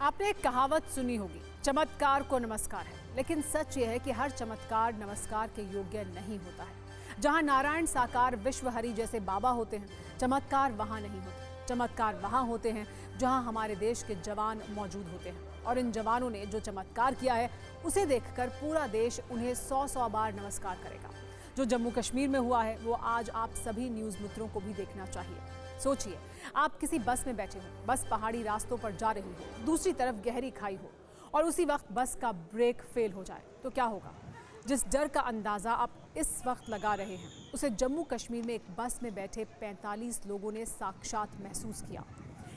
आपने एक कहावत सुनी होगी, चमत्कार को नमस्कार है। लेकिन सच ये है कि हर चमत्कार नमस्कार के योग्य नहीं होता है। जहां नारायण साकार विश्वहरि जैसे बाबा होते हैं, चमत्कार वहां नहीं होते। चमत्कार वहां होते हैं जहां हमारे देश के जवान मौजूद होते हैं। और इन जवानों ने जो चमत्कार किया है, उसे देखकर पूरा देश उन्हें 100 बार नमस्कार करेगा। जो जम्मू कश्मीर में हुआ है, वो आज आप सभी न्यूज़ मित्रों को भी देखना चाहिए। सोचिए, आप किसी बस में बैठे हो, बस पहाड़ी रास्तों पर जा रही हो, दूसरी तरफ गहरी खाई हो और उसी वक्त बस का ब्रेक फेल हो जाए तो क्या होगा? जिस डर का अंदाज़ा आप इस वक्त लगा रहे हैं, उसे जम्मू कश्मीर में एक बस में बैठे 45 लोगों ने साक्षात महसूस किया।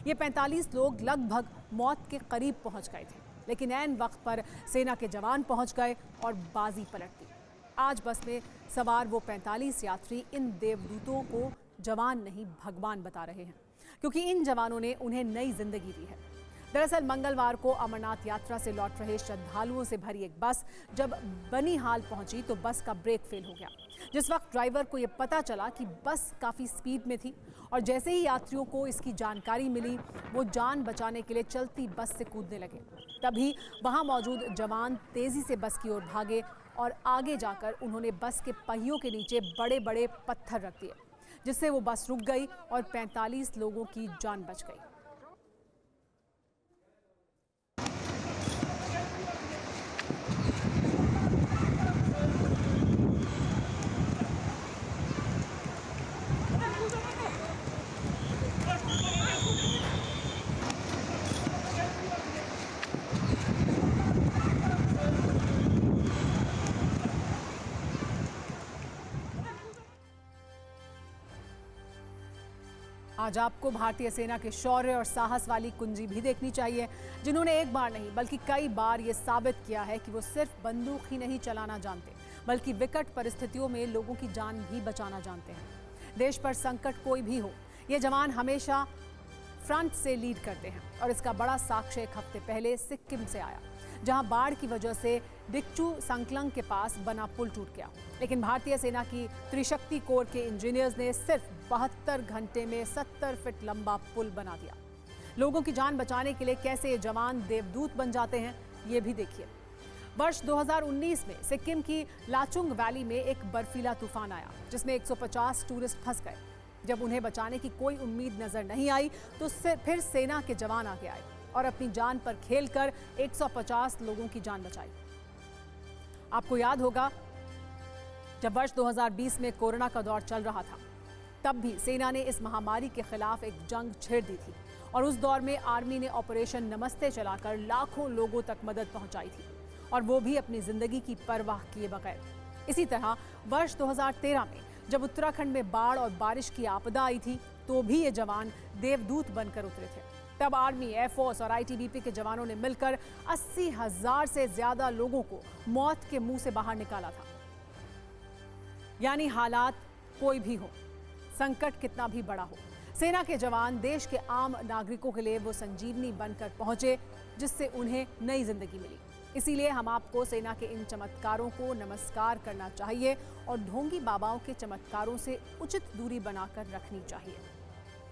ये 45 लोग लगभग मौत के करीब पहुंच गए थे, लेकिन ऐन वक्त पर सेना के जवान पहुंच गए और बाजी पलट दी। आज बस में सवार वो 45 यात्री इन देवदूतों को जवान नहीं, भगवान बता रहे हैं, क्योंकि इन जवानों ने उन्हें नई जिंदगी दी है। दरअसल मंगलवार को अमरनाथ यात्रा से लौट रहे श्रद्धालुओं से भरी एक बस जब बनिहाल पहुंची तो बस का ब्रेक फेल हो गया। जिस वक्त ड्राइवर को यह पता चला कि बस काफ़ी स्पीड में थी और जैसे ही यात्रियों को इसकी जानकारी मिली, वो जान बचाने के लिए चलती बस से कूदने लगे। तभी वहां मौजूद जवान तेजी से बस की ओर भागे और आगे जाकर उन्होंने बस के पहियों के नीचे बड़े बड़े पत्थर रख दिए, जिससे वो बस रुक गई और 45 लोगों की जान बच गई। आज आपको भारतीय सेना के शौर्य और साहस वाली कुंजी भी देखनी चाहिए, जिन्होंने एक बार नहीं बल्कि कई बार ये साबित किया है कि वो सिर्फ बंदूक ही नहीं चलाना जानते, बल्कि विकट परिस्थितियों में लोगों की जान भी बचाना जानते हैं। देश पर संकट कोई भी हो, ये जवान हमेशा फ्रंट से लीड करते हैं और इसका बड़ा साक्ष्य एक हफ्ते पहले सिक्किम से आया, जहां बाढ़ की वजह से डिक्चू संकलंग के पास बना पुल टूट गया। लेकिन भारतीय सेना की त्रिशक्ति कोर के इंजीनियर्स ने सिर्फ 72 घंटे में 70 फीट लंबा पुल बना दिया। लोगों की जान बचाने के लिए कैसे ये जवान देवदूत बन जाते हैं, ये भी देखिए। वर्ष 2019 में सिक्किम की लाचुंग वैली में एक बर्फीला तूफान आया, जिसमें 150 टूरिस्ट फंस गए। जब उन्हें बचाने की कोई उम्मीद नजर नहीं आई तो फिर सेना के जवान आगे आए और अपनी जान पर खेलकर 150 लोगों की जान बचाई। आपको याद होगा, जब वर्ष 2020 में कोरोना का दौर चल रहा था, तब भी सेना ने इस महामारी के खिलाफ एक जंग छेड़ दी थी और उस दौर में आर्मी ने ऑपरेशन नमस्ते चलाकर लाखों लोगों तक मदद पहुंचाई थी, और वो भी अपनी जिंदगी की परवाह किए बगैर। इसी तरह वर्ष 2013 में जब उत्तराखंड में बाढ़ और बारिश की आपदा आई थी, तो भी ये जवान देवदूत बनकर उतरे थे। तब आर्मी, एयरफोर्स और आईटीबीपी के जवानों ने मिलकर 80,000 से ज्यादा लोगों को मौत के मुंह से बाहर निकाला था। यानी हालात कोई भी हो, संकट कितना भी बड़ा हो, सेना के जवान देश के आम नागरिकों के लिए वो संजीवनी बनकर पहुंचे, जिससे उन्हें नई जिंदगी मिली। इसीलिए हम आपको सेना के इन चमत्कारों को नमस्कार करना चाहिए और ढोंगी बाबाओं के चमत्कारों से उचित दूरी बनाकर रखनी चाहिए।